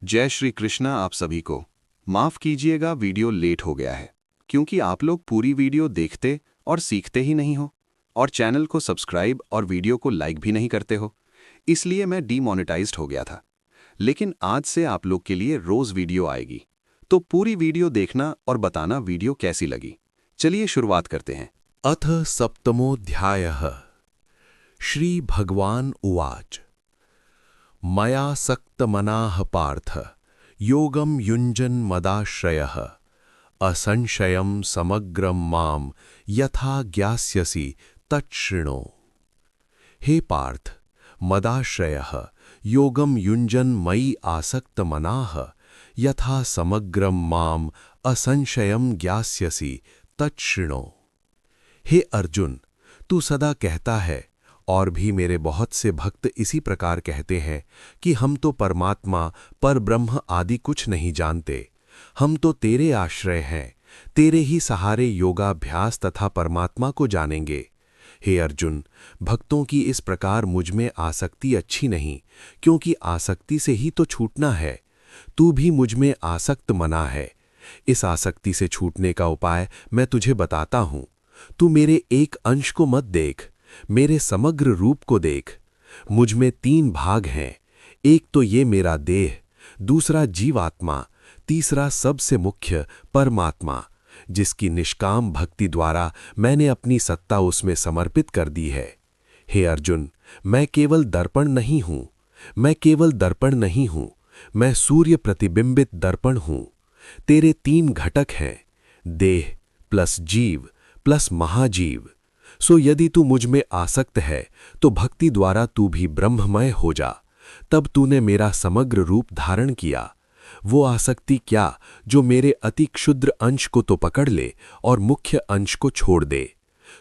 जय श्री कृष्णा। आप सभी को माफ़ कीजिएगा, वीडियो लेट हो गया है क्योंकि आप लोग पूरी वीडियो देखते और सीखते ही नहीं हो और चैनल को सब्सक्राइब और वीडियो को लाइक भी नहीं करते हो, इसलिए मैं डीमोनेटाइज्ड हो गया था। लेकिन आज से आप लोग के लिए रोज़ वीडियो आएगी, तो पूरी वीडियो देखना और बताना वीडियो कैसी लगी। चलिए शुरुआत करते हैं। अथ सप्तमोऽध्यायः। श्री भगवान उवाच। मया सक्तमनाः पार्थ योगं युञ्जन् मदाश्रयः असंशयं समग्रं मां यथा ज्ञास्यसि तच्छृणु। हे पार्थ, मदाश्रयः योगं युञ्जन् मयि आसक्तमनाः यथा समग्रं मां असंशयं ज्ञास्यसि तच्छृणु। हे अर्जुन, तू सदा कहता है और भी मेरे बहुत से भक्त इसी प्रकार कहते हैं कि हम तो परमात्मा परब्रह्म आदि कुछ नहीं जानते, हम तो तेरे आश्रय हैं, तेरे ही सहारे योगाभ्यास तथा परमात्मा को जानेंगे। हे अर्जुन, भक्तों की इस प्रकार मुझ में आसक्ति अच्छी नहीं, क्योंकि आसक्ति से ही तो छूटना है। तू भी मुझ में आसक्त मना है। इस आसक्ति से छूटने का उपाय मैं तुझे बताता हूँ। तू मेरे एक अंश को मत देख, मेरे समग्र रूप को देख। मुझ में 3 भाग हैं, एक तो ये मेरा देह, दूसरा जीवात्मा, तीसरा सबसे मुख्य परमात्मा, जिसकी निष्काम भक्ति द्वारा मैंने अपनी सत्ता उसमें समर्पित कर दी है। हे अर्जुन, मैं केवल दर्पण नहीं हूँ, मैं सूर्य प्रतिबिंबित दर्पण हूँ। तेरे 3 घटक हैं, देह प्लस जीव प्लस महाजीव। सो यदि तू मुझ में आसक्त है तो भक्ति द्वारा तू भी ब्रह्ममय हो जा। तब तूने मेरा समग्र रूप धारण किया। वो आसक्ति क्या जो मेरे अति क्षुद्र अंश को तो पकड़ ले और मुख्य अंश को छोड़ दे।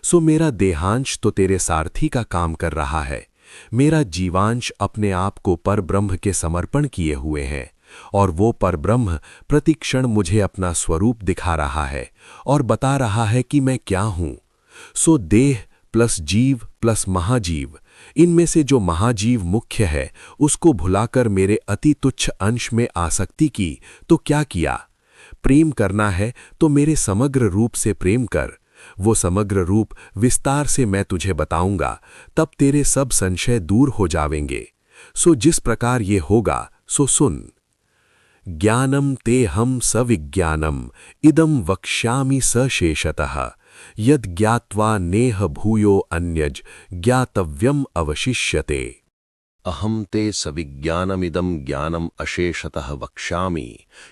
सो मेरा देहांश तो तेरे सारथी का काम कर रहा है, मेरा जीवांश अपने आप को परब्रह्म के समर्पण किए हुए है, और वो परब्रह्म प्रतिक्षण मुझे अपना स्वरूप दिखा रहा है और बता रहा है कि मैं क्या हूँ। सो देह प्लस जीव प्लस महाजीव, इनमें से जो महाजीव मुख्य है उसको भुलाकर मेरे अति तुच्छ अंश में आसक्ति की तो क्या किया। प्रेम करना है तो मेरे समग्र रूप से प्रेम कर। वो समग्र रूप विस्तार से मैं तुझे बताऊंगा, तब तेरे सब संशय दूर हो जावेंगे। सो जिस प्रकार ये होगा सो सुन। ज्ञानम ते हम सविज्ञानम इदं वक्ष्यामि सशेषतः यद ज्ञात्वा नेह भूयो अन्यज ज्ञातव्यम अवशिष्यते। अहम ते सविज्ञानमिदं ज्ञानम अशेषतः वक्ष्यामि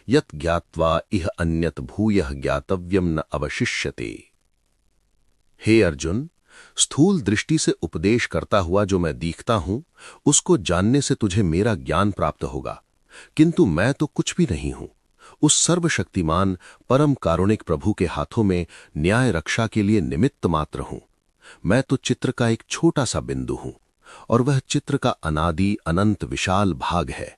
यत् ज्ञात्वा इह अन्यत भूयः ज्ञातव्यम न अवशिष्यते। हे अर्जुन, स्थूल दृष्टि से उपदेश करता हुआ जो मैं दिखता हूं, उसको जानने से तुझे मेरा ज्ञान प्राप्त होगा, किंतु मैं तो कुछ भी नहीं हूं। उस सर्वशक्तिमान परम कारुणिक प्रभु के हाथों में न्याय रक्षा के लिए निमित्त मात्र हूं। मैं तो चित्र का एक छोटा सा बिंदु हूं, और वह चित्र का अनादि अनंत विशाल भाग है।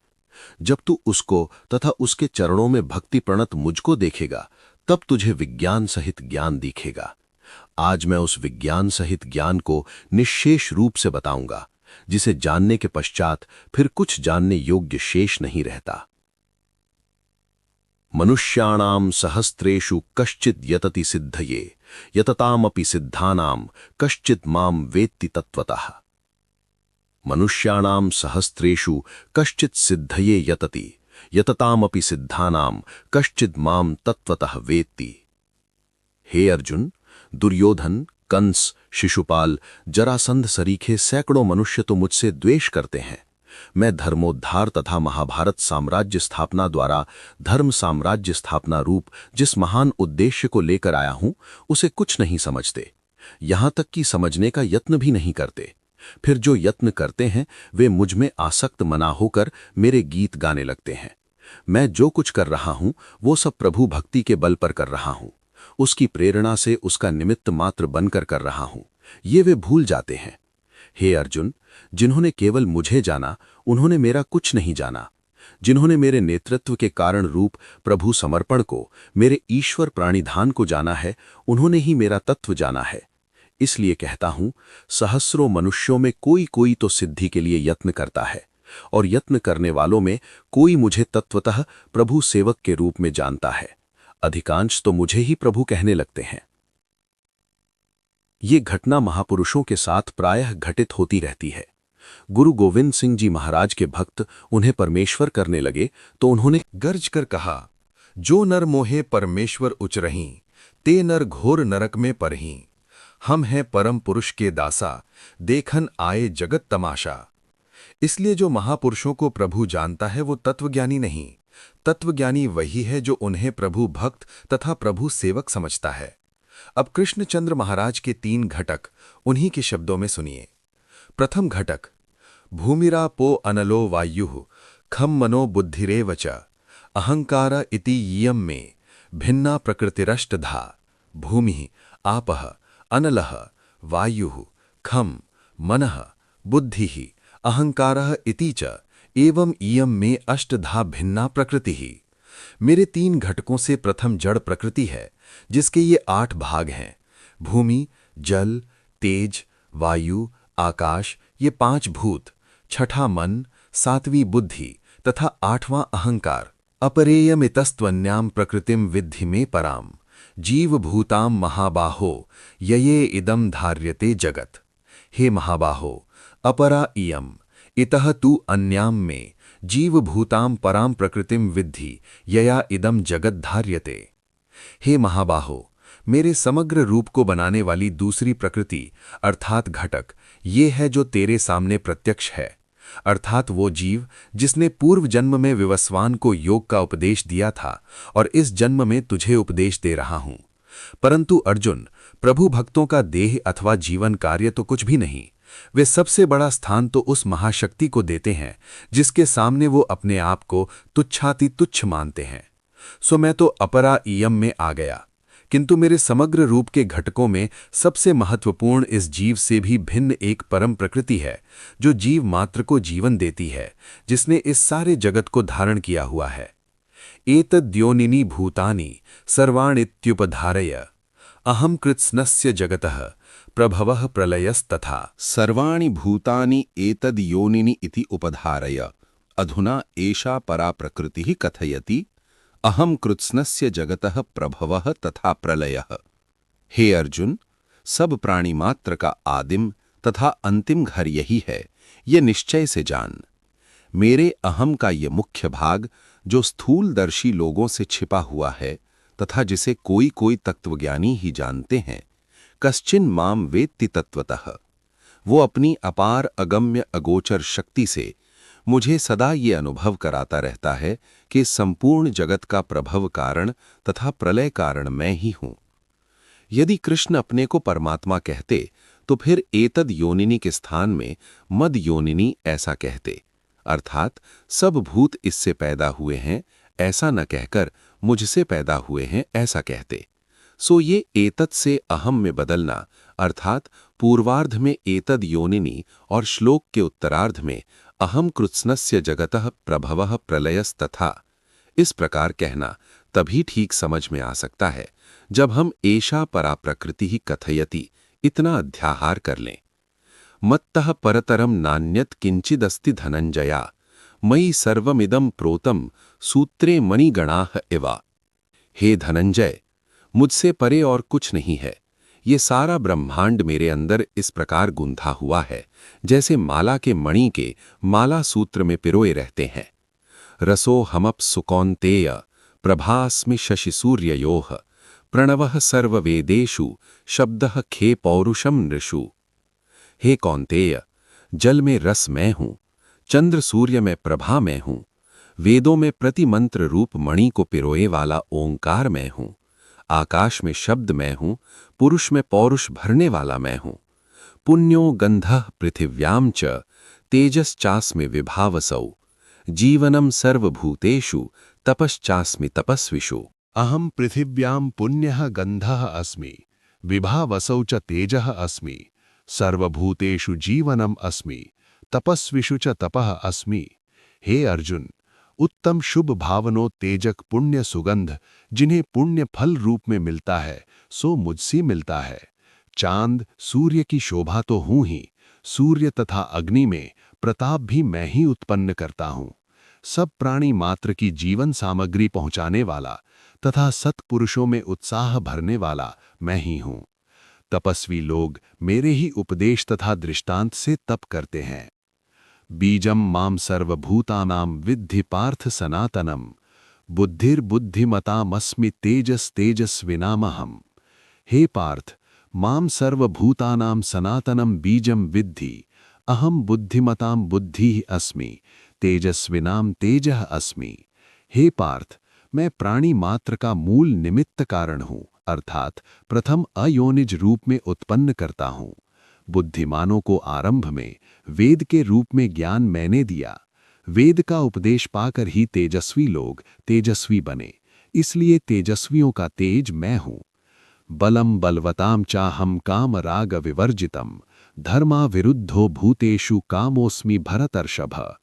जब तू उसको तथा उसके चरणों में भक्ति प्रणत मुझको देखेगा, तब तुझे विज्ञान सहित ज्ञान दिखेगा। आज मैं उस विज्ञान सहित ज्ञान को निश्शेष रूप से बताऊंगा, जिसे जानने के पश्चात फिर कुछ जानने योग्य शेष नहीं रहता। मनुष्याणाम सहस्त्रेषु कश्चित् यतति सिद्धये यततामपि सिद्धानाम कश्चित् माम वेत्ति तत्वतः। मनुष्याणाम सहस्त्रेषु कश्चित् सिद्धये यतति यततामपि सिद्धानाम कश्चित् माम तत्वतः वेत्ति। हे अर्जुन, दुर्योधन, कंस, शिशुपाल, जरासंध सरीखे सैकड़ों मनुष्य तो मुझसे द्वेष करते हैं। मैं धर्मोद्धार तथा महाभारत साम्राज्य स्थापना द्वारा धर्म साम्राज्य स्थापना रूप जिस महान उद्देश्य को लेकर आया हूं, उसे कुछ नहीं समझते, यहां तक कि समझने का यत्न भी नहीं करते। फिर जो यत्न करते हैं वे मुझ में आसक्त मना होकर मेरे गीत गाने लगते हैं। मैं जो कुछ कर रहा हूं वो सब प्रभु भक्ति के बल पर कर रहा हूं, उसकी प्रेरणा से उसका निमित्त मात्र बनकर कर रहा हूं, ये वे भूल जाते हैं। हे अर्जुन, जिन्होंने केवल मुझे जाना उन्होंने मेरा कुछ नहीं जाना। जिन्होंने मेरे नेतृत्व के कारण रूप प्रभु समर्पण को, मेरे ईश्वर प्राणिधान को जाना है, उन्होंने ही मेरा तत्व जाना है। इसलिए कहता हूं, सहस्रों मनुष्यों में कोई कोई तो सिद्धि के लिए यत्न करता है, और यत्न करने वालों में कोई मुझे तत्वतः प्रभु सेवक के रूप में जानता है। अधिकांश तो मुझे ही प्रभु कहने लगते हैं। ये घटना महापुरुषों के साथ प्रायः घटित होती रहती है। गुरु गोविंद सिंह जी महाराज के भक्त उन्हें परमेश्वर करने लगे तो उन्होंने गर्ज कर कहा, जो नर मोहे परमेश्वर उच रहीं, ते नर घोर नरक में परहीं। हम हैं परम पुरुष के दासा, देखन आए जगत तमाशा। इसलिए जो महापुरुषों को प्रभु जानता है वो तत्वज्ञानी नहीं, तत्वज्ञानी वही है जो उन्हें प्रभु भक्त तथा प्रभु सेवक समझता है। अब कृष्णचंद्र महाराज के 3 घटक उन्हीं के शब्दों में सुनिए। प्रथम घटक, भूमिरा पो अनलो वायुः खम मनो बुद्धिरेव च अहंकार इति यियं में भिन्ना प्रकृतिरष्टधा। भूमि आपः अनलः वायुः खम मनः बुद्धिः अहंकारः इति च एवं इयं में अष्टधा भिन्ना प्रकृतिः। मेरे 3 घटकों से प्रथम जड़ प्रकृति है, जिसके ये 8 भाग हैं। भूमि, जल, तेज, वायु, आकाश, ये 5 भूत, छठा मन, 7वीं बुद्धि तथा 8वां अहंकार। अपरेयमितस्त्वन्याम प्रकृतिम विद्धि में पराम जीवभूताम महाबाहो यये इदम धार्यते जगत। हे महाबाहो, अपरा इयम इतः तू अन्याम में जीवभूताम पराम प्रकृतिम विद्धि यया इदम जगत धार्यते। हे महाबाहो, मेरे समग्र रूप को बनाने वाली दूसरी प्रकृति अर्थात घटक ये है जो तेरे सामने प्रत्यक्ष है, अर्थात वो जीव जिसने पूर्व जन्म में विवस्वान को योग का उपदेश दिया था और इस जन्म में तुझे उपदेश दे रहा हूं। परंतु अर्जुन, प्रभु भक्तों का देह अथवा जीवन कार्य तो कुछ भी नहीं। वे सबसे बड़ा स्थान तो उस महाशक्ति को देते हैं जिसके सामने वो अपने आप को तुच्छाति तुच्छ मानते हैं। सो मैं तो अपरा इयम में आ गया, किंतु मेरे समग्र रूप के घटकों में सबसे महत्वपूर्ण इस जीव से भी भिन्न एक परम प्रकृति है जो जीव मात्र को जीवन देती है, जिसने इस सारे जगत को धारण किया हुआ है। एतद्योनिनी भूतानि सर्वाणित्युपधारय अहम कृत्स्नस्य जगतः प्रभवः प्रलयस्तथा। सर्वाणि भूतानि एतद् योनिनि इति उपधारय अधुना एषा परा प्रकृतिः कथयति अहम कृत्स्नस्य जगतः प्रभवः तथा प्रलयः। हे अर्जुन, सब प्राणी मात्र का आदिम तथा अंतिम घर यही है, ये निश्चय से जान। मेरे अहम का ये मुख्य भाग जो स्थूलदर्शी लोगों से छिपा हुआ है तथा जिसे कोई कोई तत्वज्ञानी ही जानते हैं, कश्चिन माम वेत्ति तत्वतः, वो अपनी अपार अगम्य अगोचर शक्ति से मुझे सदा ये अनुभव कराता रहता है कि संपूर्ण जगत का प्रभव कारण तथा प्रलय कारण मैं ही हूं। यदि कृष्ण अपने को परमात्मा कहते तो फिर एतद योनिनी के स्थान में मद योनिनी ऐसा कहते, अर्थात सब भूत इससे पैदा हुए हैं ऐसा न कहकर मुझसे पैदा हुए हैं ऐसा कहते। सो ये एतद से अहम में बदलना, अर्थात पूर्वार्ध में एतद योनिनी और श्लोक के उत्तरार्ध में अहम कृत्स्नस्य जगतः प्रभवः प्रलयस्तथा, इस प्रकार कहना तभी ठीक समझ में आ सकता है जब हम एषा परा प्रकृति ही कथयति इतना अध्याहार कर लें। मत्तः परतरम नान्यत किंचिदस्ति धनंजया मयि सर्वमिदं प्रोतम सूत्रे मणिगणाः इवा। हे धनंजय, मुझसे परे और कुछ नहीं है। ये सारा ब्रह्मांड मेरे अंदर इस प्रकार गुंथा हुआ है जैसे माला के मणि के माला सूत्र में पिरोए रहते हैं। रसो हमप सुकौन्तेय प्रभास्मि शशि सूर्ययोः प्रणवः सर्ववेदेषु शब्दः खे पौरुषम नृषु। हे कौन्तेय, जल में रस मैं हूं, चंद्र सूर्य में प्रभा मैं हूं, वेदों में प्रतिमंत्र रूप मणि को पिरोए वाला ओंकार मैं हूं, आकाश में शब्द मैं हूं, पुरुष में पौरुष भरने वाला मैं हूं। पुण्यो गंधः पृथिव्यां च तेजश्चास्मि विभावसौ जीवनम सर्वभूतेषु तपश्चास्मि तपस्विषु। अहम पृथिव्यां पुण्यः गंधः अस्मि, विभावसौ च तेजः अस्मि, सर्वभूतेषु जीवनम अस्मि, तपस्विषु च तपः अस्मि। हे अर्जुन, उत्तम शुभ भावनो तेजक पुण्य सुगंध जिन्हें पुण्य फल रूप में मिलता है सो मुझसे मिलता है। चांद सूर्य की शोभा तो हूं ही, सूर्य तथा अग्नि में प्रताप भी मैं ही उत्पन्न करता हूँ। सब प्राणी मात्र की जीवन सामग्री पहुँचाने वाला तथा सत्पुरुषों में उत्साह भरने वाला मैं ही हूँ। तपस्वी लोग मेरे ही उपदेश तथा दृष्टांत से तप करते हैं। बीजम माम सर्वभूतानां विद्धि पार्थ सनातनम, बुद्धिर्बुद्धिमतामस्मि तेजस तेजस्विनामहम्। हे पार्थ, माम सर्वभूतानां सनातनम बीजम विद्धि, अहम बुद्धिमतां बुद्धि अस्मि, तेजस्विनाम तेजः अस्मि। हे पार्थ, मैं प्राणी मात्र का मूल निमित्त कारण हूँ, अर्थात प्रथम अयोनिज रूप में उत्पन्न करता हूँ। बुद्धिमानों को आरंभ में वेद के रूप में ज्ञान मैंने दिया। वेद का उपदेश पाकर ही तेजस्वी लोग तेजस्वी बने, इसलिए तेजस्वियों का तेज मैं हूँ। बलम बलवताम चाहम काम राग विवर्जितम, धर्मा विरुद्धो भूतेषु कामोस्मि भरतर्षभ।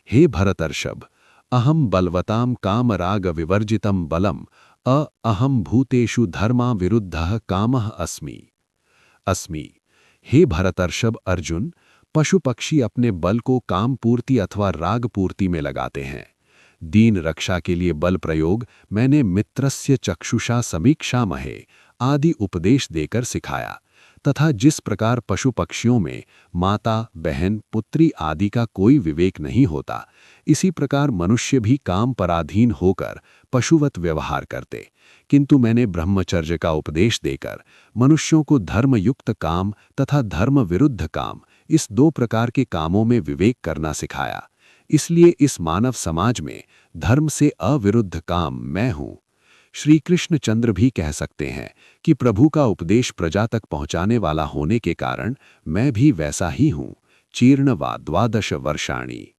हे भरतर्षभ, अहम बलवताम काम राग विवर्जितम बलम अहम भूतेषु धर्मा विरुद्धः कामः अस्मि। अस्मि। हे भरतर्षभ अर्जुन, पशु पक्षी अपने बल को काम पूर्ति अथवा राग पूर्ति में लगाते हैं। दीन रक्षा के लिए बल प्रयोग मैंने मित्रस्य चक्षुषा समीक्षा महे आदि उपदेश देकर सिखाया, तथा जिस प्रकार पशु पक्षियों में माता बहन पुत्री आदि का कोई विवेक नहीं होता, इसी प्रकार मनुष्य भी काम पराधीन होकर पशुवत व्यवहार करते, किंतु मैंने ब्रह्मचर्य का उपदेश देकर मनुष्यों को धर्मयुक्त काम तथा धर्म विरुद्ध काम, इस दो प्रकार के कामों में विवेक करना सिखाया। इसलिए इस मानव समाज में धर्म से अविरुद्ध काम मैं हूँ। श्री कृष्ण चंद्र भी कह सकते हैं कि प्रभु का उपदेश प्रजा तक पहुँचाने वाला होने के कारण मैं भी वैसा ही हूँ। चीर्ण वा 12 वर्षाणि।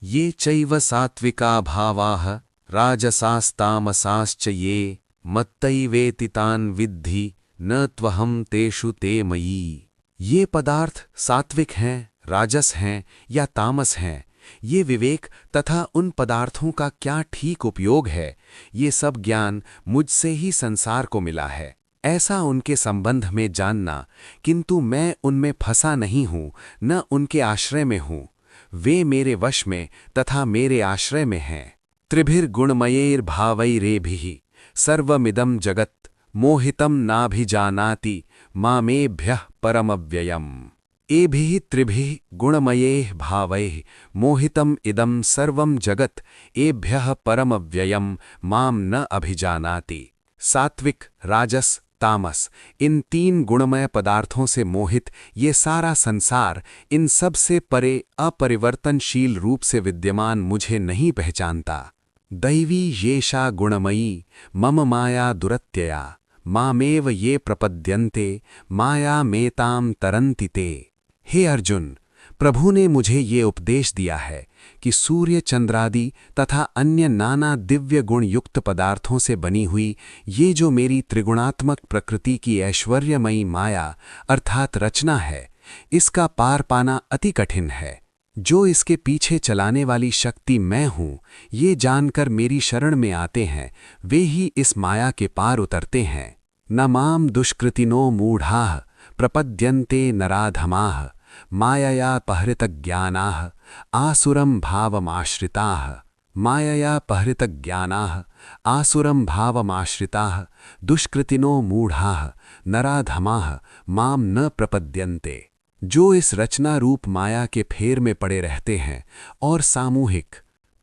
ये चैव सात्विका भावाः राजसास्तामसाश्च ये मत्तैवेति तान् विद्धि न त्वहं तेषु ते मयि। ये पदार्थ सात्विक हैं, राजस हैं या तामस हैं, ये विवेक तथा उन पदार्थों का क्या ठीक उपयोग है, ये सब ज्ञान मुझसे ही संसार को मिला है, ऐसा उनके संबंध में जानना, किंतु मैं उनमें फंसा नहीं हूँ, न उनके आश्रय में हूँ। वे मेरे वश में तथा मेरे आश्रय में हैं। त्रिभिर्गुणमयैर्भावैरेभिः सर्वमिदं जगत् मोहितं नाभिजानाति मामेभ्यः परमव्ययम्। एभिः त्रिभिः गुणमयैः भावैः मोहितम् इदं सर्वं जगत् एभ्यः परमव्ययम् मां न अभिजानाति। सात्विक, राजस, तामस, इन 3 गुणमय पदार्थों से मोहित ये सारा संसार इन सब से परे अपरिवर्तनशील रूप से विद्यमान मुझे नहीं पहचानता। दैवी येषा गुणमयी मम माया दुरत्यया मामेव ये प्रपद्यन्ते माया मेताम तरन्ति ते। हे अर्जुन, प्रभु ने मुझे ये उपदेश दिया है कि सूर्य चंद्रादि तथा अन्य नाना दिव्य गुण युक्त पदार्थों से बनी हुई ये जो मेरी त्रिगुणात्मक प्रकृति की ऐश्वर्यमयी माया अर्थात रचना है, इसका पार पाना अति कठिन है। जो इसके पीछे चलाने वाली शक्ति मैं हूँ, ये जानकर मेरी शरण में आते हैं, वे ही इस माया के पार उतरते हैं। न माम दुष्कृतिनो मूढ़ाः प्रपद्यन्ते नराधमाः मायया पहृतज्ञानाः आसुरं भावमाश्रिताः। मायया पहृतज्ञानाः आसुरं भावमाश्रिताः दुष्कृतिनो मूढ़ाः नराधमाः माम न प्रपद्यन्ते। जो इस रचना रूप माया के फेर में पड़े रहते हैं और सामूहिक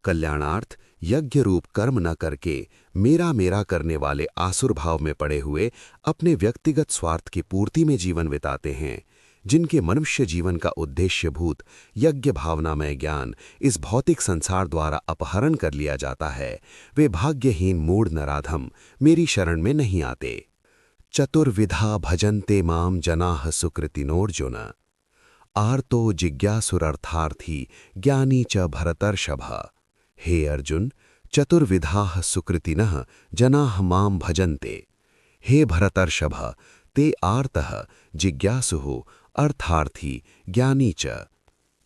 कल्याणार्थ यज्ञ रूप कर्म न करके मेरा मेरा करने वाले आसुर भाव में पड़े हुए अपने व्यक्तिगत स्वार्थ की पूर्ति में जीवन बिताते हैं, जिनके मनुष्य जीवन का उद्देश्यभूत यज्ञ भावनामय ज्ञान इस भौतिक संसार द्वारा अपहरण कर लिया जाता है, वे भाग्यहीन मूढ़ नराधम मेरी शरण में नहीं आते। चतुर्विधा भजन्ते माम जनाः सुकृतिनोर्जुन, आर्तो जिज्ञासुरर्थार्थी ज्ञानी च भरतर्षभ। हे अर्जुन, चतुर्विधाः सुकृतिनः जनाः मां भजन्ते। हे भरतर्षभ, ते आर्तः जिज्ञासुः अर्थार्थी ज्ञानी च।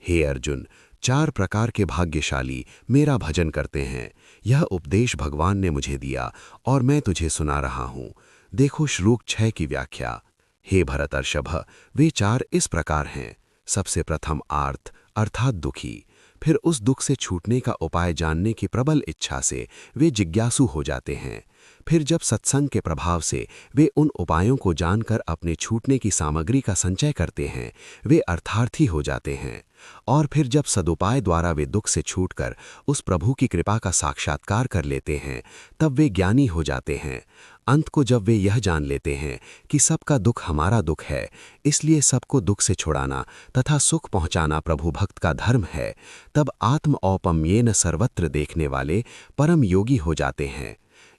हे अर्जुन, 4 प्रकार के भाग्यशाली मेरा भजन करते हैं। यह उपदेश भगवान ने मुझे दिया और मैं तुझे सुना रहा हूँ। देखो श्लोक 6 की व्याख्या। हे भरतर्षभ, वे 4 इस प्रकार हैं: सबसे प्रथम आर्त अर्थात दुखी, फिर उस दुख से छूटने का उपाय जानने की प्रबल इच्छा से वे जिज्ञासु हो जाते हैं। फिर जब सत्संग के प्रभाव से वे उन उपायों को जानकर अपने छूटने की सामग्री का संचय करते हैं, वे अर्थार्थी हो जाते हैं। और फिर जब सदुपाय द्वारा वे दुख से छूटकर उस प्रभु की कृपा का साक्षात्कार कर लेते हैं, तब वे ज्ञानी हो जाते हैं। अंत को जब वे यह जान लेते हैं कि सबका दुख हमारा दुख है, इसलिए सबको दुख से छुड़ाना तथा सुख पहुंचाना प्रभु भक्त का धर्म है, तब आत्म औपम्येन सर्वत्र देखने वाले परम योगी हो जाते हैं।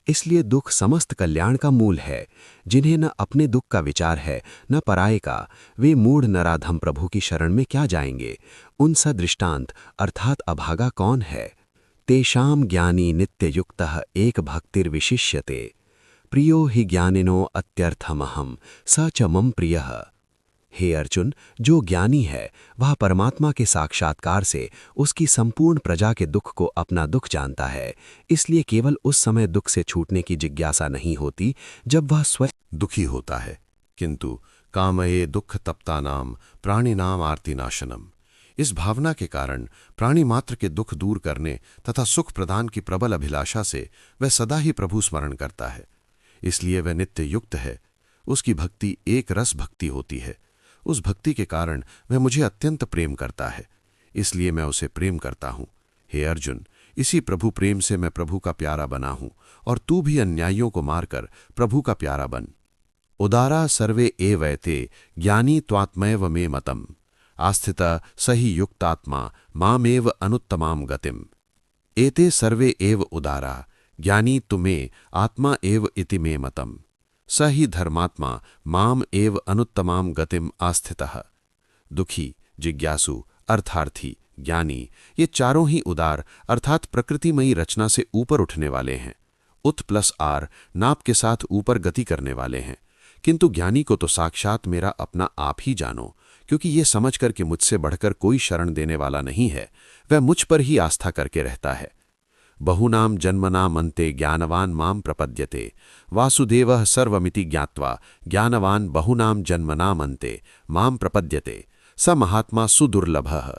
इसलिए दुख समस्त कल्याण का मूल है। जिन्हें न अपने दुख का विचार है न पराये का, वे मूढ़ नराधम प्रभु की शरण में क्या जाएंगे। उनसा दृष्टांत अर्थात अभागा कौन है? तेषाम ज्ञानी नित्ययुक्तः एक भक्तिर्विशिष्यते, प्रियो हि ज्ञानिनो अत्यर्थमहम स च मम प्रियः। हे अर्जुन, जो ज्ञानी है वह परमात्मा के साक्षात्कार से उसकी संपूर्ण प्रजा के दुख को अपना दुख जानता है। इसलिए केवल उस समय दुख से छूटने की जिज्ञासा नहीं होती जब वह स्वयं दुखी होता है, किंतु कामये दुख तप्तानाम प्राणिनाम आर्तिनाशनम। इस भावना के कारण प्राणी मात्र के दुख दूर करने तथा सुख प्रदान की प्रबल अभिलाषा से वह सदा ही प्रभु स्मरण करता है। इसलिए वह नित्य युक्त है। उसकी भक्ति एक रस भक्ति होती है। उस भक्ति के कारण वह मुझे अत्यंत प्रेम करता है, इसलिए मैं उसे प्रेम करता हूँ। हे अर्जुन, इसी प्रभु प्रेम से मैं प्रभु का प्यारा बना हूँ, और तू भी अन्यायियों को मारकर प्रभु का प्यारा बन। उदारा सर्वे एवैते ज्ञानी त्वात्मैव मे मतम, आस्थिता सही युक्तात्मा मामेव अनुत्तमाम गतिम। एते सर्वे एव उदारा ज्ञानी तुमे आत्मा एव इति मे मतम, स ही धर्मात्मा माम एव अनुत्तमाम गतिम आस्थितः। दुखी, जिज्ञासु, अर्थार्थी, ज्ञानी, ये चारों ही उदार अर्थात प्रकृतिमयी रचना से ऊपर उठने वाले हैं। उत प्लस आर नाप के साथ ऊपर गति करने वाले हैं। किंतु ज्ञानी को तो साक्षात मेरा अपना आप ही जानो, क्योंकि ये समझकर कि मुझसे बढ़कर कोई शरण देने वाला नहीं है, वह मुझ पर ही आस्था करके रहता है। बहुनाम जन्मनामन्ते ज्ञानवान माम प्रपद्यते, वासुदेवः सर्वमिति ज्ञात्वा ज्ञानवान बहुनाम जन्मनामन्ते माम प्रपद्यते, स महात्मा सुदुर्लभः।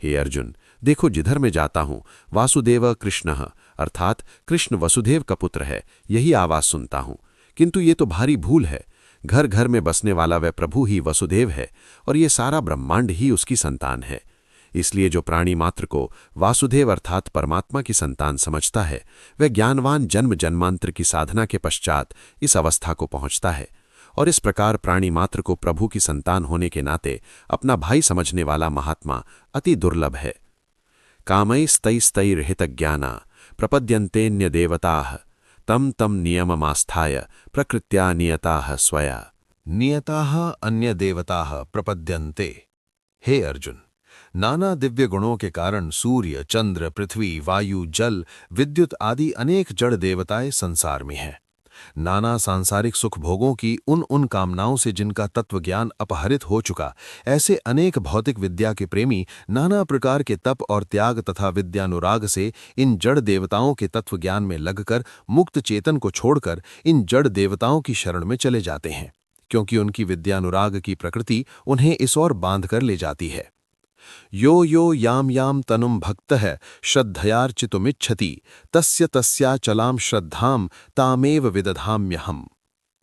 हे अर्जुन, देखो जिधर मैं जाता हूँ वासुदेव कृष्णः अर्थात कृष्ण वसुदेव का पुत्र है, यही आवाज सुनता हूँ। किंतु ये तो भारी भूल है। घर घर में बसने वाला वह प्रभु ही वसुदेव है, और ये सारा ब्रह्मांड ही उसकी संतान है। इसलिए जो प्राणी मात्र को वासुदेव अर्थात परमात्मा की संतान समझता है, वह ज्ञानवान जन्म जन्मांतर की साधना के पश्चात इस अवस्था को पहुंचता है। और इस प्रकार प्राणी मात्र को प्रभु की संतान होने के नाते अपना भाई समझने वाला महात्मा अति दुर्लभ है। कामैस्तैस्तैर्हितज्ञाना प्रपद्यन्तेऽन्य देवताः, तम तम नियममास्थाय प्रकृत्या नियताः स्वया। नियताः अन्य देवताः प्रपद्यन्ते। हे अर्जुन, नाना दिव्य गुणों के कारण सूर्य, चंद्र, पृथ्वी, वायु, जल, विद्युत आदि अनेक जड़ देवताएं संसार में हैं। नाना सांसारिक सुख भोगों की उन कामनाओं से जिनका तत्व ज्ञान अपहरित हो चुका, ऐसे अनेक भौतिक विद्या के प्रेमी नाना प्रकार के तप और त्याग तथा विद्यानुराग से इन जड़ देवताओं के तत्व ज्ञान में लगकर मुक्त चेतन को छोड़कर इन जड़ देवताओं की शरण में चले जाते हैं, क्योंकि उनकी विद्यानुराग की प्रकृति उन्हें इस ओर बांध कर ले जाती है। यो यो याम याम तनुम भक्तः श्रद्धयार्चितुमिच्छति, तस्य तस्याचलां श्रद्धां तामेव विदधाम्यहम्।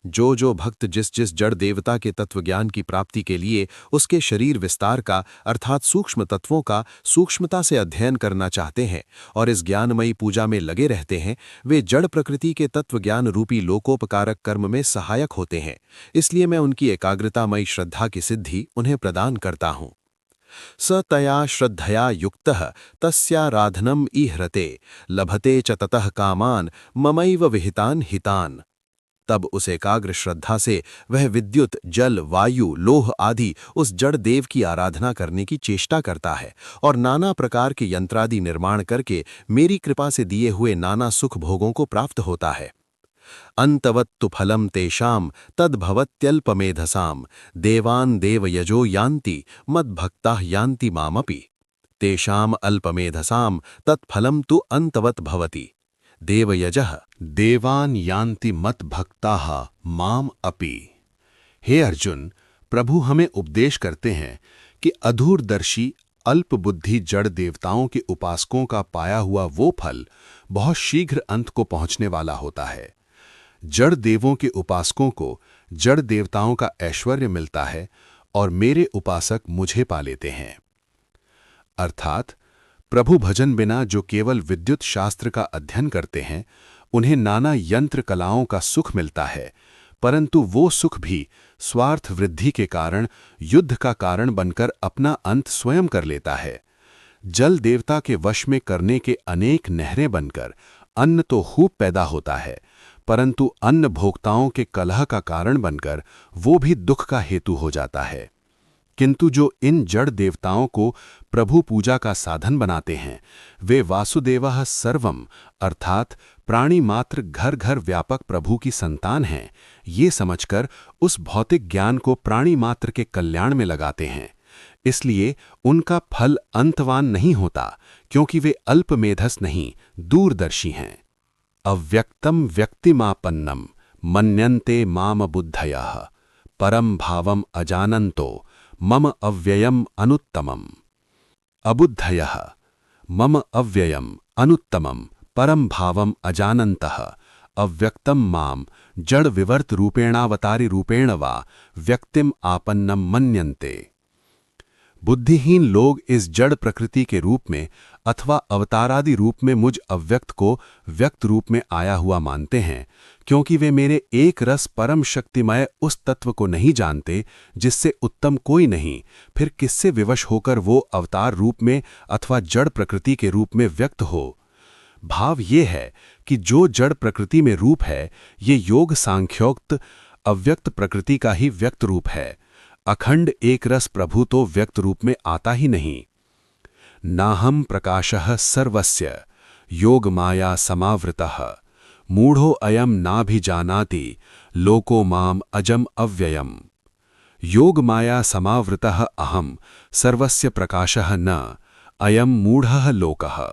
जो भक्त जिस जिस जड़ देवता के तत्व ज्ञान की प्राप्ति के लिए उसके शरीर विस्तार का अर्थात सूक्ष्म तत्वों का सूक्ष्मता से अध्ययन करना चाहते हैं और इस ज्ञानमयी पूजा में लगे रहते हैं, वे जड़ प्रकृति के तत्व ज्ञान रूपी लोकोपकारक कर्म में सहायक होते हैं। इसलिए मैं उनकी एकाग्रतामयी श्रद्धा की सिद्धि उन्हें प्रदान करता हूँ। स तया श्रद्धया युक्तः तस्याराधनम् ईह्रते, लभते च ततः कामान ममैव विहितान हितान। तब उस एकाग्र श्रद्धा से वह विद्युत, जल, वायु, लोह आदि उस जड़ देव की आराधना करने की चेष्टा करता है और नाना प्रकार के यंत्रादि निर्माण करके मेरी कृपा से दिए हुए नाना सुख भोगों को प्राप्त होता है। अंतवत्तु फलम तेषाम तद्भवत्यल्पमेधसाम, देवान देवयजो यान्ति मद्भक्ताः यान्ति मामपि, तेषाम अल्पमेधसाम तत्फलम तु अंतवत् भवति। देवयजः देवान यान्ति मद्भक्ताः माम अपि। हे अर्जुन, प्रभु हमें उपदेश करते हैं कि अधूरदर्शी अल्पबुद्धि जड़ देवताओं के उपासकों का पाया हुआ वो फल बहुत शीघ्र अंत को पहुंचने वाला होता है। जड़ देवों के उपासकों को जड़ देवताओं का ऐश्वर्य मिलता है और मेरे उपासक मुझे पा लेते हैं। अर्थात प्रभु भजन बिना जो केवल विद्युत शास्त्र का अध्ययन करते हैं, उन्हें नाना यंत्र कलाओं का सुख मिलता है, परंतु वो सुख भी स्वार्थ वृद्धि के कारण युद्ध का कारण बनकर अपना अंत स्वयं कर लेता है। जल देवता के वश में करने के अनेक नहरें बनकर अन्न तो खूब पैदा होता है, परंतु अन्न भोक्ताओं के कलह का कारण बनकर वो भी दुख का हेतु हो जाता है। किंतु जो इन जड़ देवताओं को प्रभु पूजा का साधन बनाते हैं, वे वासुदेवः सर्वम अर्थात प्राणी मात्र घर घर व्यापक प्रभु की संतान हैं, ये समझकर उस भौतिक ज्ञान को प्राणी मात्र के कल्याण में लगाते हैं। इसलिए उनका फल अंतवान नहीं होता, क्योंकि वे अल्पमेधस नहीं, दूरदर्शी हैं। अव्यक्तम व्यक्तिमापन्नम मन्यन्ते माम बुद्धयः परम भावम अजानन्तो मम अव्ययम अनुत्तमम। अबुद्धयः मम अव्ययम अनुत्तमम परम भावम अजानन्तः अव्यक्तम माम जड़ विवर्त रूपेणावतारि रूपेण वा व्यक्तिम आपन्नम मन्यन्ते। बुद्धिहीन लोग इस जड़ प्रकृति के रूप में अथवा अवतारादि रूप में मुझ अव्यक्त को व्यक्त रूप में आया हुआ मानते हैं, क्योंकि वे मेरे एक रस परम शक्तिमय उस तत्व को नहीं जानते जिससे उत्तम कोई नहीं, फिर किससे विवश होकर वो अवतार रूप में अथवा जड़ प्रकृति के रूप में व्यक्त हो। भाव ये है कि जो जड़ प्रकृति में रूप है, ये योग सांख्योक्त अव्यक्त प्रकृति का ही व्यक्त रूप है। अखंड एक रस प्रभु तो व्यक्त रूप में आता ही नहीं। नाहम प्रकाशः सर्वस्य योग माया समावृतः मूढ़ो अयम नाभिजानाति लोको माम अजम अव्ययम। योग माया समावृतः अहम सर्वस्य प्रकाशः न अयम मूढ़ः लोकः।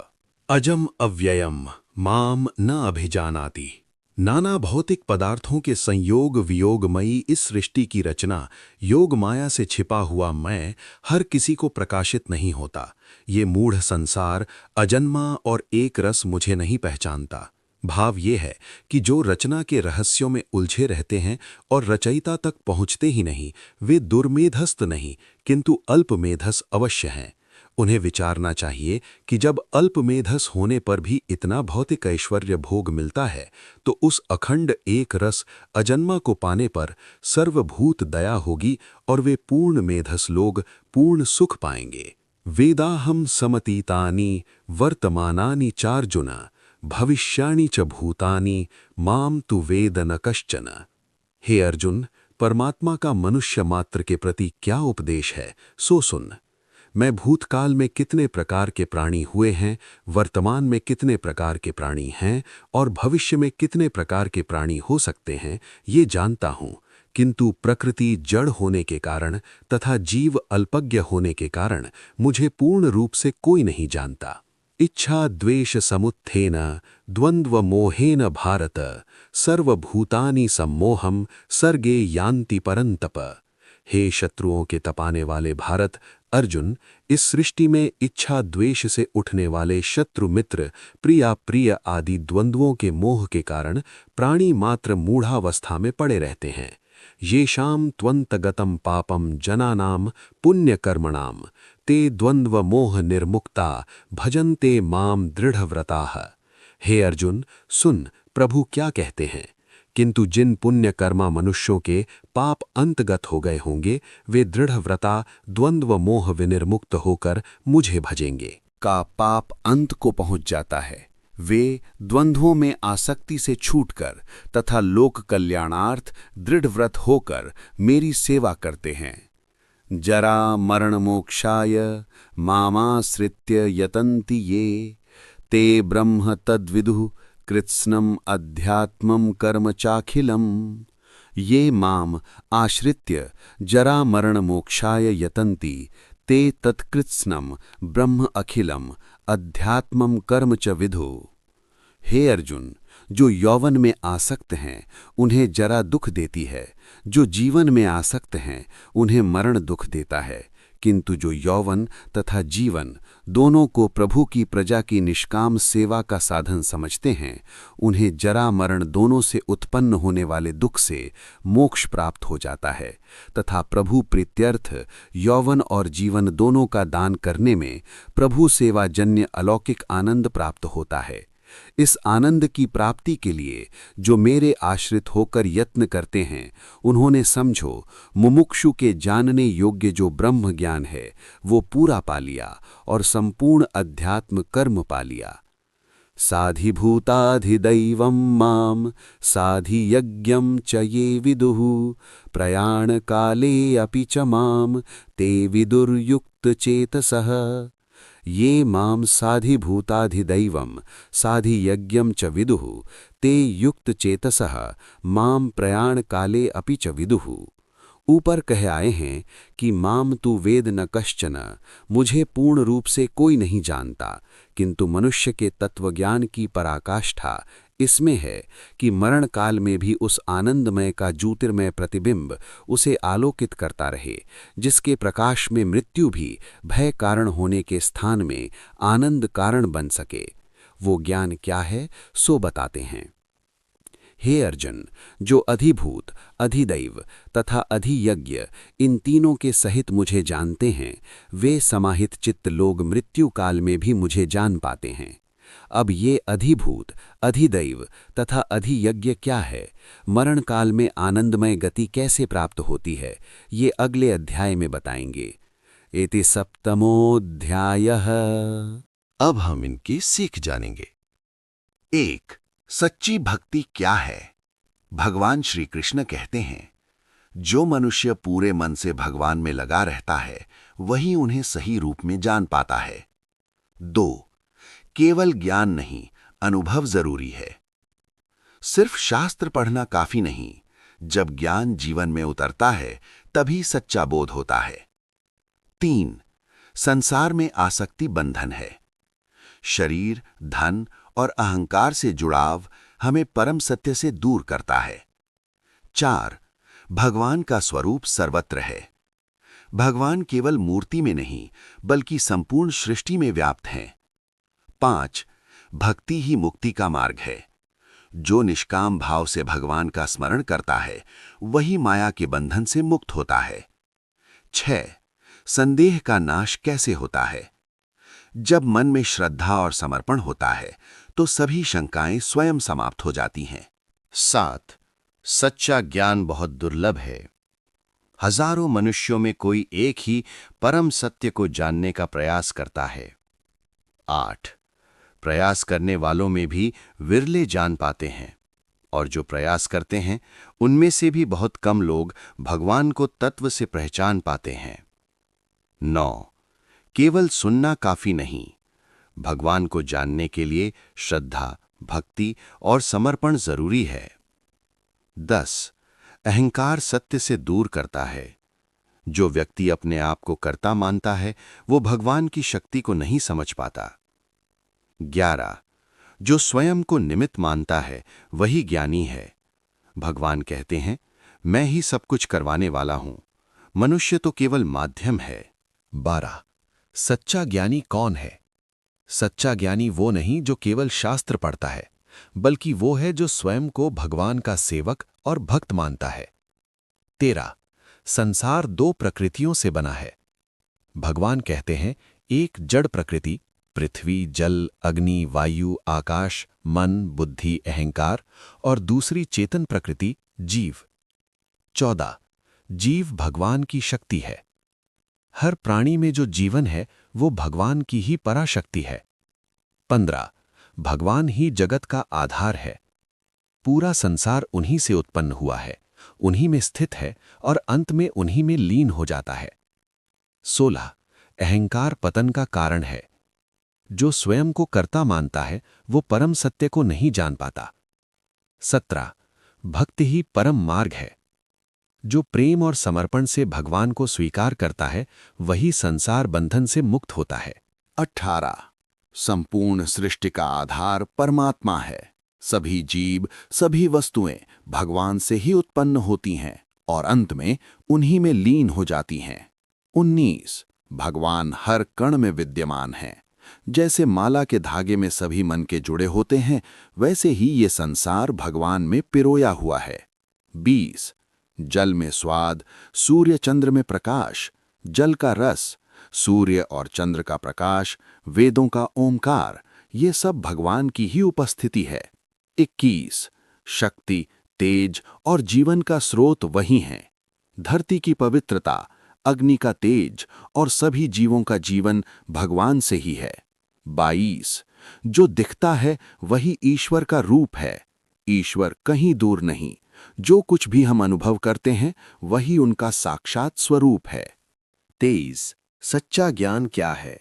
अजम अव्ययम माम न अभिजानाति। नाना भौतिक पदार्थों के संयोग वियोगमयी इस सृष्टि की रचना योग माया से छिपा हुआ मैं हर किसी को प्रकाशित नहीं होता। ये मूढ़ संसार अजन्मा और एक रस मुझे नहीं पहचानता। भाव ये है कि जो रचना के रहस्यों में उलझे रहते हैं और रचयिता तक पहुँचते ही नहीं, वे दुर्मेधस्त नहीं किंतु अल्पमेधस अवश्य हैं। उन्हें विचारना चाहिए कि जब अल्पमेधस होने पर भी इतना भौतिक ऐश्वर्य भोग मिलता है, तो उस अखंड एक रस अजन्मा को पाने पर सर्वभूत दया होगी और वे पूर्ण मेधस लोग पूर्ण सुख पाएंगे। वेदाहम समतीतानि वर्तमानानि चार्जुन भविष्याणि च भूतानि माम तु वेद न कश्चन। हे अर्जुन, परमात्मा का मनुष्य मात्र के प्रति क्या उपदेश है सो सुन। मैं भूतकाल में कितने प्रकार के प्राणी हुए हैं, वर्तमान में कितने प्रकार के प्राणी हैं और भविष्य में कितने प्रकार के प्राणी हो सकते हैं, ये जानता हूँ, किंतु प्रकृति जड़ होने के कारण तथा जीव अल्पज्ञ होने के कारण मुझे पूर्ण रूप से कोई नहीं जानता। इच्छा द्वेष समुत्थेन द्वंद्व मोहेन भारत सर्वभूतानि सम्मोहम सर्गे यान्ति परंतप। हे शत्रुओं के तपाने वाले भारत, अर्जुन, इस सृष्टि में इच्छा द्वेष से उठने वाले शत्रु मित्र प्रिया प्रिय आदि द्वंद्वों के मोह के कारण प्राणी मात्र मूढ़ावस्था में पड़े रहते हैं। येषां त्वन्तगतं पापं जनानां पुण्यकर्मणां ते द्वंद्व मोह निर्मुक्ता भजन्ते माम दृढ़व्रताः। हे अर्जुन, सुन प्रभु क्या कहते हैं। किंतु जिन पुण्यकर्मा मनुष्यों के पाप अंतगत हो गए होंगे, वे दृढ़व्रता द्वंद्व मोह विनिर्मुक्त होकर मुझे भजेंगे। का पाप अंत को पहुंच जाता है, वे द्वंद्वों में आसक्ति से छूटकर तथा लोक कल्याणार्थ दृढ़व्रत होकर मेरी सेवा करते हैं। जरा मरण मोक्षाय मामाश्रित्य यतन्ति ये ते ब्रह्म तद्विदुः कृत्स्नम अध्यात्मम कर्म चाखिलम। ये माम आश्रित्य जरा मरण मोक्षाय यतन्ति ते तत्कृत्स्नम ब्रह्म अखिलम अध्यात्मम कर्म च विदु। हे अर्जुन, जो यौवन में आसक्त हैं उन्हें जरा दुख देती है, जो जीवन में आसक्त हैं उन्हें मरण दुख देता है, किंतु जो यौवन तथा जीवन दोनों को प्रभु की प्रजा की निष्काम सेवा का साधन समझते हैं, उन्हें जरा मरण दोनों से उत्पन्न होने वाले दुख से मोक्ष प्राप्त हो जाता है तथा प्रभु प्रीत्यर्थ यौवन और जीवन दोनों का दान करने में प्रभु सेवाजन्य अलौकिक आनंद प्राप्त होता है। इस आनंद की प्राप्ति के लिए जो मेरे आश्रित होकर यत्न करते हैं, उन्होंने समझो मुमुक्षु के जानने योग्य जो ब्रह्म ज्ञान है वो पूरा पा लिया और संपूर्ण अध्यात्म कर्म पा लिया। साधिभूताधिदैवं मां साधियज्ञं च ये विदुः प्रयाणकाले अपि च मां ते विदुर्युक्तचेतसः। ये मां साधिभूताधिदैवं साधियज्ञं च विदुः ते युक्तचेतसः मां प्रयाणकाले अपि च विदुः। ऊपर कह आए हैं कि माम तु वेद न कश्चन, मुझे पूर्ण रूप से कोई नहीं जानता, किंतु मनुष्य के तत्वज्ञान की पराकाष्ठा इसमें है कि मरण काल में भी उस आनंदमय का ज्योतिर्मय प्रतिबिंब उसे आलोकित करता रहे, जिसके प्रकाश में मृत्यु भी भय कारण होने के स्थान में आनंद कारण बन सके। वो ज्ञान क्या है सो बताते हैं। हे अर्जुन, जो अधिभूत, अधिदैव तथा अधियज्ञ इन तीनों के सहित मुझे जानते हैं, वे समाहित चित्त लोग मृत्यु काल में भी मुझे जान पाते हैं। अब ये अधिभूत, अधिदैव तथा अधियज्ञ क्या है, मरण काल में आनंदमय गति कैसे प्राप्त होती है, ये अगले अध्याय में बताएंगे। इति सप्तमोऽध्यायः। अब हम इनकी सीख जानेंगे। 1. सच्ची भक्ति क्या है? भगवान श्री कृष्ण कहते हैं, जो मनुष्य पूरे मन से भगवान में लगा रहता है वही उन्हें सही रूप में जान पाता है। 2. केवल ज्ञान नहीं, अनुभव जरूरी है। सिर्फ शास्त्र पढ़ना काफी नहीं, जब ज्ञान जीवन में उतरता है तभी सच्चा बोध होता है। 3. संसार में आसक्ति बंधन है। शरीर, धन और अहंकार से जुड़ाव हमें परम सत्य से दूर करता है। 4. भगवान का स्वरूप सर्वत्र है। भगवान केवल मूर्ति में नहीं बल्कि संपूर्ण सृष्टि में व्याप्त हैं। 5. भक्ति ही मुक्ति का मार्ग है। जो निष्काम भाव से भगवान का स्मरण करता है वही माया के बंधन से मुक्त होता है। 6. संदेह का नाश कैसे होता है? जब मन में श्रद्धा और समर्पण होता है तो सभी शंकाएं स्वयं समाप्त हो जाती हैं। 7. सच्चा ज्ञान बहुत दुर्लभ है। हजारों मनुष्यों में कोई एक ही परम सत्य को जानने का प्रयास करता है। 8. प्रयास करने वालों में भी विरले जान पाते हैं, और जो प्रयास करते हैं उनमें से भी बहुत कम लोग भगवान को तत्व से पहचान पाते हैं। 9. केवल सुनना काफी नहीं, भगवान को जानने के लिए श्रद्धा, भक्ति और समर्पण जरूरी है। 10. अहंकार सत्य से दूर करता है। जो व्यक्ति अपने आप को कर्ता मानता है वो भगवान की शक्ति को नहीं समझ पाता। 11. जो स्वयं को निमित्त मानता है वही ज्ञानी है। भगवान कहते हैं, मैं ही सब कुछ करवाने वाला हूं, मनुष्य तो केवल माध्यम है। 12. सच्चा ज्ञानी कौन है? सच्चा ज्ञानी वो नहीं जो केवल शास्त्र पढ़ता है, बल्कि वो है जो स्वयं को भगवान का सेवक और भक्त मानता है। 13. संसार 2 प्रकृतियों से बना है। भगवान कहते हैं, एक जड़ प्रकृति पृथ्वी, जल, अग्नि, वायु, आकाश, मन, बुद्धि, अहंकार, और दूसरी चेतन प्रकृति जीव। 14. जीव भगवान की शक्ति है। हर प्राणी में जो जीवन है वो भगवान की ही पराशक्ति है। 15. भगवान ही जगत का आधार है। पूरा संसार उन्हीं से उत्पन्न हुआ है, उन्हीं में स्थित है और अंत में उन्हीं में लीन हो जाता है। 16. अहंकार पतन का कारण है। जो स्वयं को कर्ता मानता है वो परम सत्य को नहीं जान पाता। 17. भक्ति ही परम मार्ग है। जो प्रेम और समर्पण से भगवान को स्वीकार करता है वही संसार बंधन से मुक्त होता है। 18. संपूर्ण सृष्टि का आधार परमात्मा है। सभी जीव, सभी वस्तुएं भगवान से ही उत्पन्न होती हैं और अंत में उन्हीं में लीन हो जाती हैं। 19. भगवान हर कण में विद्यमान हैं। जैसे माला के धागे में सभी मन के जुड़े होते हैं, वैसे ही ये संसार भगवान में पिरोया हुआ है। 20 जल में स्वाद, सूर्य चंद्र में प्रकाश, जल का रस, सूर्य और चंद्र का प्रकाश, वेदों का ओमकार, ये सब भगवान की ही उपस्थिति है। 21 शक्ति, तेज और जीवन का स्रोत वही हैं। धरती की पवित्रता, अग्नि का तेज और सभी जीवों का जीवन भगवान से ही है। 22 जो दिखता है वही ईश्वर का रूप है। ईश्वर कहीं दूर नहीं, जो कुछ भी हम अनुभव करते हैं वही उनका साक्षात स्वरूप है। 23 सच्चा ज्ञान क्या है?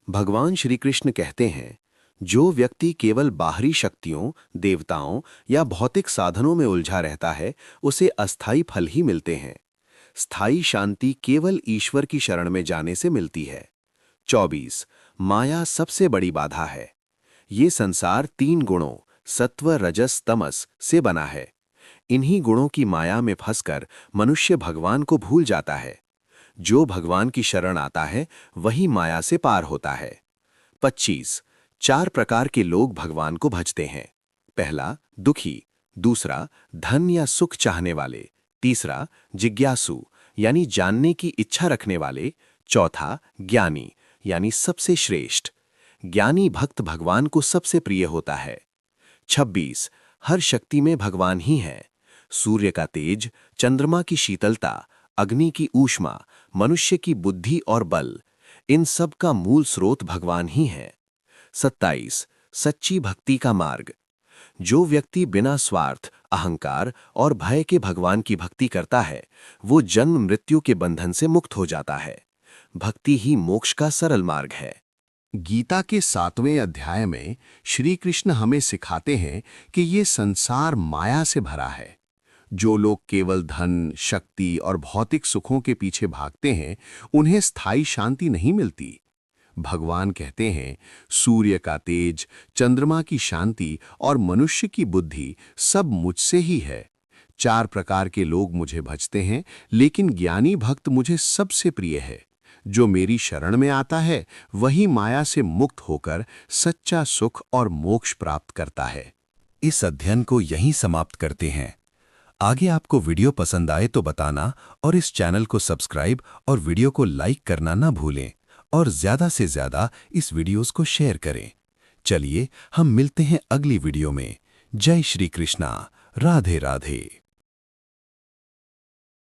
भगवान श्री कृष्ण कहते हैं, जो व्यक्ति केवल बाहरी शक्तियों, देवताओं या भौतिक साधनों में उलझा रहता है, उसे अस्थायी फल ही मिलते हैं। स्थायी शांति केवल ईश्वर की शरण में जाने से मिलती है। 24 माया सबसे बड़ी बाधा है। ये संसार 3 गुणों सत्व, रजस, तमस से बना है। इन्हीं गुणों की माया में फंसकर मनुष्य भगवान को भूल जाता है। जो भगवान की शरण आता है वही माया से पार होता है। 25 4 प्रकार के लोग भगवान को भजते हैं। पहला दुखी, दूसरा धन या सुख चाहने वाले, तीसरा जिज्ञासु यानी जानने की इच्छा रखने वाले, चौथा ज्ञानी यानी सबसे श्रेष्ठ। ज्ञानी भक्त भगवान को सबसे प्रिय होता है। 26 हर शक्ति में भगवान ही है। सूर्य का तेज, चंद्रमा की शीतलता, अग्नि की ऊष्मा, मनुष्य की बुद्धि और बल, इन सब का मूल स्रोत भगवान ही है। 27 सच्ची भक्ति का मार्ग। जो व्यक्ति बिना स्वार्थ, अहंकार और भय के भगवान की भक्ति करता है, वो जन्म मृत्यु के बंधन से मुक्त हो जाता है। भक्ति ही मोक्ष का सरल मार्ग है। गीता के 7वें अध्याय में श्री कृष्ण हमें सिखाते हैं कि ये संसार माया से भरा है। जो लोग केवल धन, शक्ति और भौतिक सुखों के पीछे भागते हैं, उन्हें स्थायी शांति नहीं मिलती। भगवान कहते हैं, सूर्य का तेज, चंद्रमा की शांति और मनुष्य की बुद्धि सब मुझसे ही है। 4 प्रकार के लोग मुझे भजते हैं, लेकिन ज्ञानी भक्त मुझे सबसे प्रिय है। जो मेरी शरण में आता है वही माया से मुक्त होकर सच्चा सुख और मोक्ष प्राप्त करता है। इस अध्ययन को यहीं समाप्त करते हैं। आगे आपको वीडियो पसंद आए तो बताना और इस चैनल को सब्सक्राइब और वीडियो को लाइक करना ना भूलें और ज़्यादा से ज़्यादा इस वीडियोस को शेयर करें। चलिए हम मिलते हैं अगली वीडियो में। जय श्री कृष्णा, राधे राधे।